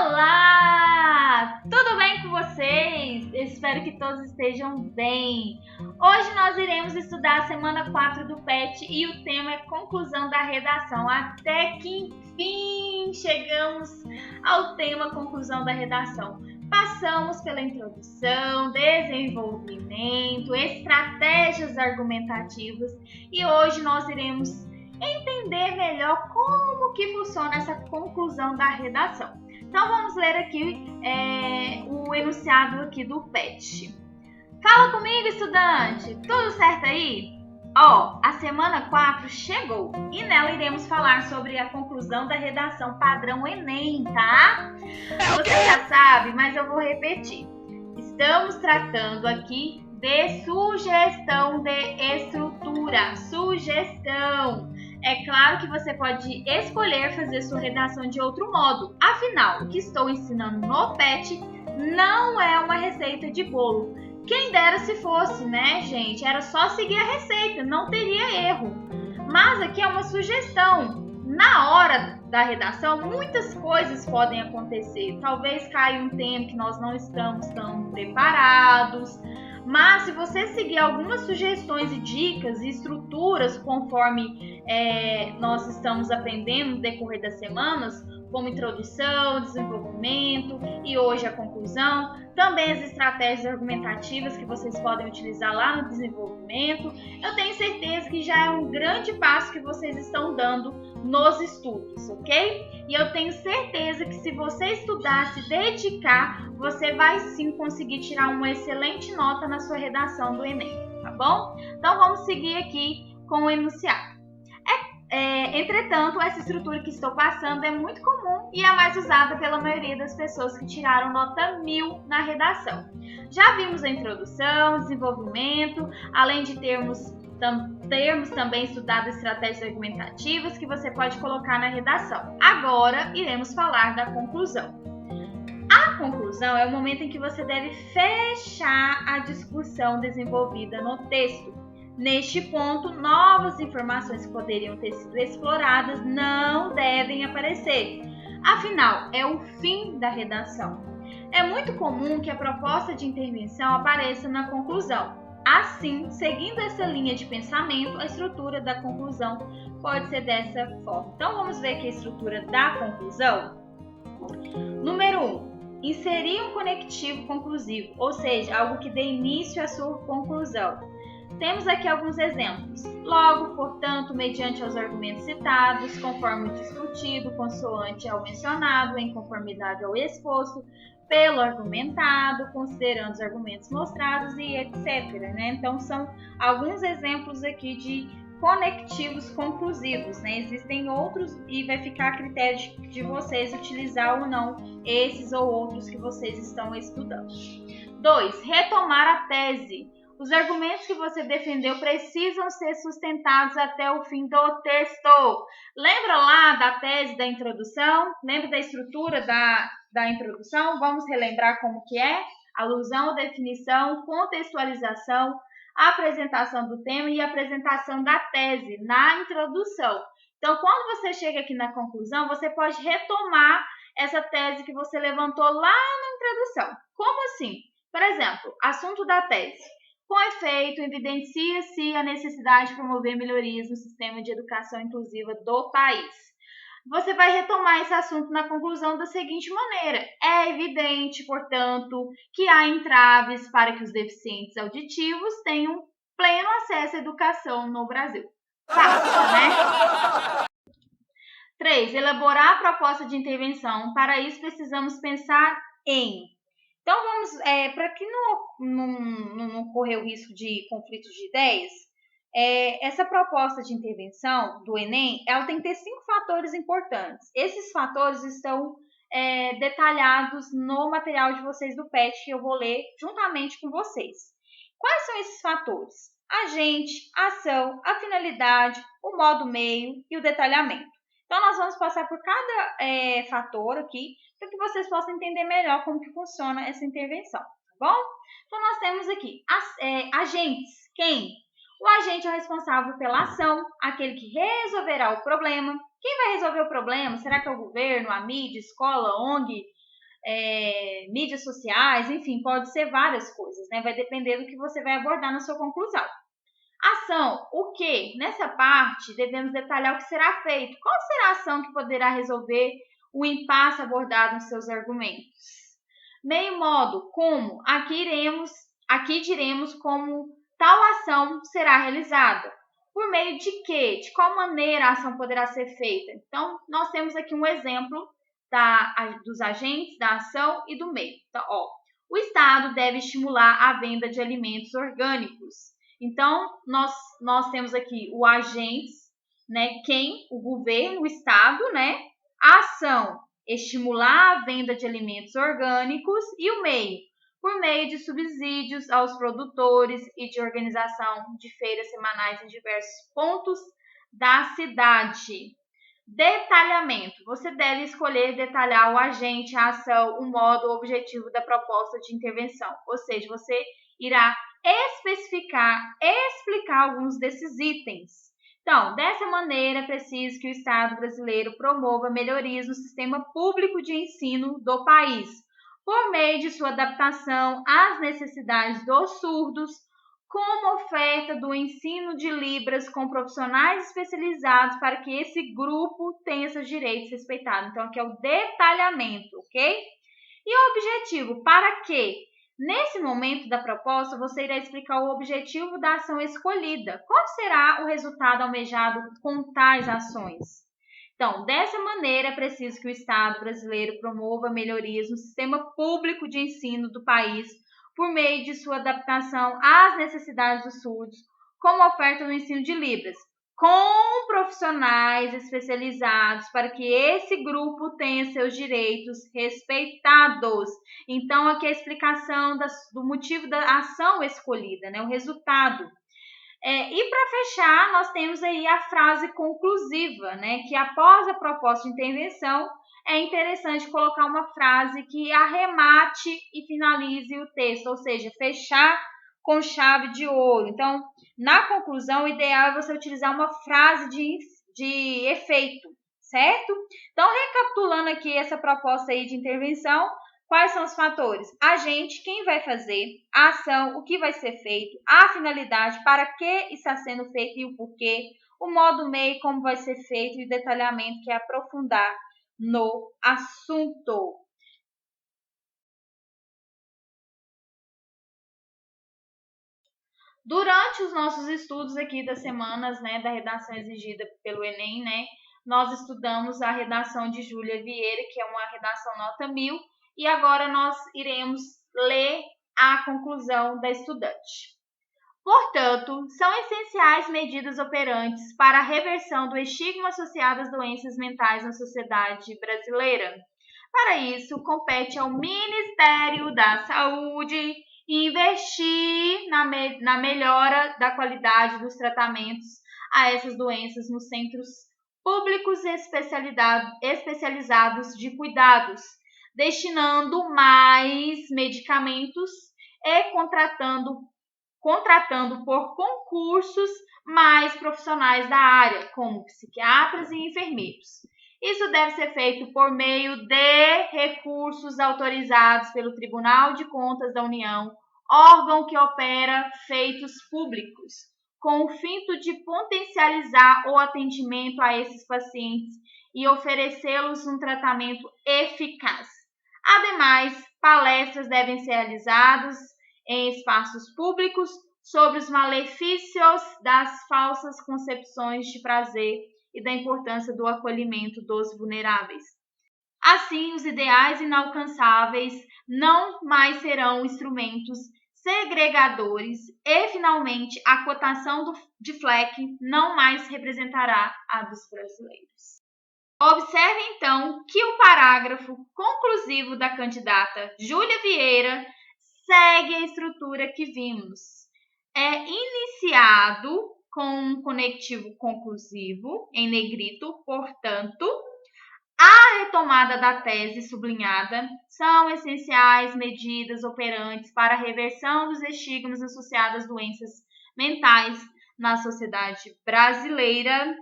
Olá! Tudo bem com vocês? Eu espero que todos estejam bem. Hoje nós iremos estudar a semana 4 do PET e o tema é conclusão da redação. Até que enfim chegamos ao tema conclusão da redação. Passamos pela introdução, desenvolvimento, estratégias argumentativas e hoje nós iremos entender melhor como que funciona essa conclusão da redação. Então vamos ler aqui o enunciado aqui do PET. Fala comigo, estudante! Tudo certo aí? A semana 4 chegou e nela iremos falar sobre a conclusão da redação padrão Enem, tá? Você já sabe, mas eu vou repetir. Estamos tratando aqui de sugestão de estrutura. Sugestão! É claro que você pode escolher fazer sua redação de outro modo. Afinal, o que estou ensinando no PET não é uma receita de bolo. Quem dera se fosse, né, gente? Era só seguir a receita, não teria erro. Mas aqui é uma sugestão. Na hora da redação, muitas coisas podem acontecer. Talvez caia um tema que nós não estamos tão preparados. Mas se você seguir algumas sugestões e dicas e estruturas conforme nós estamos aprendendo no decorrer das semanas, como introdução, desenvolvimento e hoje a conclusão, também as estratégias argumentativas que vocês podem utilizar lá no desenvolvimento, eu tenho certeza que já é um grande passo que vocês estão dando nos estudos, ok? E eu tenho certeza que se você estudar, se dedicar, você vai sim conseguir tirar uma excelente nota na sua redação do Enem, tá bom? Então vamos seguir aqui com o enunciado. Entretanto, essa estrutura que estou passando é muito comum e é mais usada pela maioria das pessoas que tiraram nota 1000 na redação. Já vimos a introdução, desenvolvimento, além de termos também estudado estratégias argumentativas que você pode colocar na redação. Agora, iremos falar da conclusão. A conclusão é o momento em que você deve fechar a discussão desenvolvida no texto. Neste ponto, novas informações que poderiam ter sido exploradas não devem aparecer. Afinal, é o fim da redação. É muito comum que a proposta de intervenção apareça na conclusão. Assim, seguindo essa linha de pensamento, a estrutura da conclusão pode ser dessa forma. Então, vamos ver aqui a estrutura da conclusão. Número 1. Inserir um conectivo conclusivo, ou seja, algo que dê início à sua conclusão. Temos aqui alguns exemplos. Logo, portanto, mediante aos argumentos citados, conforme o discutido, consoante ao mencionado, em conformidade ao exposto, pelo argumentado, considerando os argumentos mostrados e etc. Né? Então, são alguns exemplos aqui de conectivos conclusivos. Né? Existem outros e vai ficar a critério de vocês utilizar ou não esses ou outros que vocês estão estudando. 2. Retomar a tese. Os argumentos que você defendeu precisam ser sustentados até o fim do texto. Lembra lá da tese da introdução? Lembra da estrutura da introdução? Vamos relembrar como que é? Alusão, definição, contextualização, apresentação do tema e apresentação da tese na introdução. Então, quando você chega aqui na conclusão, você pode retomar essa tese que você levantou lá na introdução. Como assim? Por exemplo, assunto da tese. Com efeito, evidencia-se a necessidade de promover melhorias no sistema de educação inclusiva do país. Você vai retomar esse assunto na conclusão da seguinte maneira. É evidente, portanto, que há entraves para que os deficientes auditivos tenham pleno acesso à educação no Brasil. Fácil, né? 3. Elaborar a proposta de intervenção. Para isso, precisamos pensar em... Então, vamos, para que não ocorrer o risco de conflitos de ideias, essa proposta de intervenção do Enem, ela tem que ter 5 fatores importantes. Esses fatores estão detalhados no material de vocês do PET, que eu vou ler juntamente com vocês. Quais são esses fatores? Agente, ação, a finalidade, o modo meio e o detalhamento. Então, nós vamos passar por cada fator aqui, para que vocês possam entender melhor como que funciona essa intervenção, tá bom? Então, nós temos aqui agentes. Quem? O agente é o responsável pela ação, aquele que resolverá o problema. Quem vai resolver o problema? Será que é o governo, a mídia, escola, ONG? mídias sociais, enfim, pode ser várias coisas, né? Vai depender do que você vai abordar na sua conclusão. Ação, o que? Nessa parte, devemos detalhar o que será feito. Qual será a ação que poderá resolver o impasse abordado nos seus argumentos? Meio modo, como? Aqui diremos como tal ação será realizada. Por meio de quê? De qual maneira a ação poderá ser feita? Então, nós temos aqui um exemplo dos agentes, da ação e do meio. Então, o Estado deve estimular a venda de alimentos orgânicos. Então, nós temos aqui o agente, né? Quem? O governo, o Estado, né? A ação, estimular a venda de alimentos orgânicos, e o meio, por meio de subsídios aos produtores e de organização de feiras semanais em diversos pontos da cidade. Detalhamento. Você deve escolher detalhar o agente, a ação, o modo, o objetivo da proposta de intervenção. Ou seja, você irá explicar alguns desses itens. Então, dessa maneira, é preciso que o Estado brasileiro promova melhorias no sistema público de ensino do país, por meio de sua adaptação às necessidades dos surdos, como oferta do ensino de Libras com profissionais especializados para que esse grupo tenha seus direitos respeitados. Então, aqui é o detalhamento, ok? E o objetivo, para quê? Nesse momento da proposta, você irá explicar o objetivo da ação escolhida. Qual será o resultado almejado com tais ações? Então, dessa maneira, é preciso que o Estado brasileiro promova melhorias no sistema público de ensino do país, por meio de sua adaptação às necessidades dos surdos, como oferta do ensino de Libras, com profissionais especializados para que esse grupo tenha seus direitos respeitados. Então, aqui é a explicação do motivo da ação escolhida, né? O resultado. E para fechar, nós temos aí a frase conclusiva, né? Que após a proposta de intervenção, é interessante colocar uma frase que arremate e finalize o texto, ou seja, fechar com chave de ouro. Então, na conclusão, o ideal é você utilizar uma frase de efeito, certo? Então, recapitulando aqui essa proposta aí de intervenção, quais são os fatores? Agente, quem vai fazer, a ação, o que vai ser feito, a finalidade, para que está sendo feito e o porquê, o modo meio, como vai ser feito, e o detalhamento, que é aprofundar no assunto. Durante os nossos estudos aqui das semanas, né, da redação exigida pelo Enem, né, nós estudamos a redação de Júlia Vieira, que é uma redação nota 1000, e agora nós iremos ler a conclusão da estudante. Portanto, são essenciais medidas operantes para a reversão do estigma associado às doenças mentais na sociedade brasileira. Para isso, compete ao Ministério da Saúde investir na melhora da qualidade dos tratamentos a essas doenças nos centros públicos especializados de cuidados, destinando mais medicamentos e contratando por concursos mais profissionais da área, como psiquiatras e enfermeiros. Isso deve ser feito por meio de recursos autorizados pelo Tribunal de Contas da União, órgão que opera feitos públicos, com o fim de potencializar o atendimento a esses pacientes e oferecê-los um tratamento eficaz. Ademais, palestras devem ser realizadas em espaços públicos sobre os malefícios das falsas concepções de prazer e da importância do acolhimento dos vulneráveis. Assim, os ideais inalcançáveis não mais serão instrumentos segregadores e, finalmente, a cotação de Fleck não mais representará a dos brasileiros. Observe, então, que o parágrafo conclusivo da candidata Júlia Vieira segue a estrutura que vimos. É iniciado com um conectivo conclusivo, em negrito, portanto, a retomada da tese sublinhada são essenciais medidas operantes para a reversão dos estigmas associados às doenças mentais na sociedade brasileira.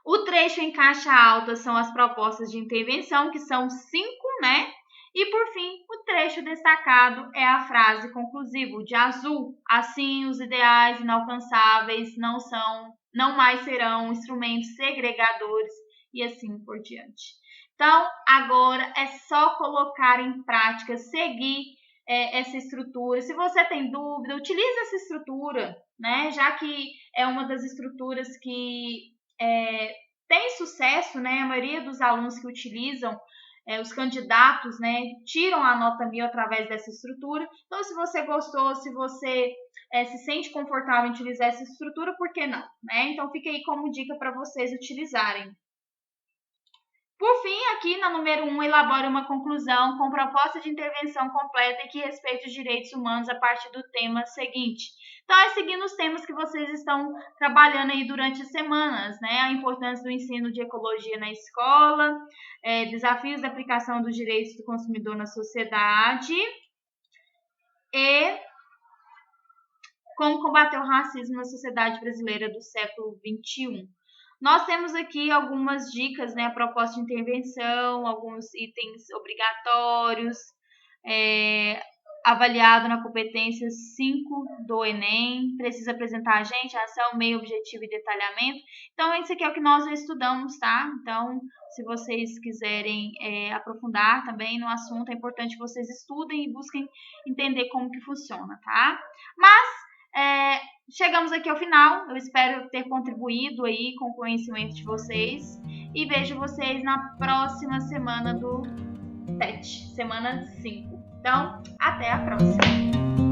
O trecho em caixa alta são as propostas de intervenção, que são 5, né? E por fim, o trecho destacado é a frase conclusiva, de azul. Assim, os ideais inalcançáveis não mais serão instrumentos segregadores e assim por diante. Então, agora é só colocar em prática, seguir essa estrutura. Se você tem dúvida, utilize essa estrutura, né? Já que é uma das estruturas que tem sucesso, né? A maioria dos alunos que utilizam, os candidatos, né, tiram a nota 1000 através dessa estrutura. Então, se você gostou, se você se sente confortável em utilizar essa estrutura, por que não? Né? Então, fica aí como dica para vocês utilizarem. Por fim, aqui na número 1, elabore uma conclusão com proposta de intervenção completa e que respeite os direitos humanos a partir do tema seguinte. Então, é seguindo os temas que vocês estão trabalhando aí durante as semanas, né? A importância do ensino de ecologia na escola, desafios da aplicação dos direitos do consumidor na sociedade e como combater o racismo na sociedade brasileira do século XXI. Nós temos aqui algumas dicas, né? A proposta de intervenção, alguns itens obrigatórios, avaliado na competência 5 do Enem, precisa apresentar a gente, ação, meio, objetivo e detalhamento. Então, esse aqui é o que nós já estudamos, tá? Então, se vocês quiserem aprofundar também no assunto, é importante que vocês estudem e busquem entender como que funciona, tá? Mas, chegamos aqui ao final, eu espero ter contribuído aí com o conhecimento de vocês e vejo vocês na próxima semana do PET, semana 5. Então, até a próxima!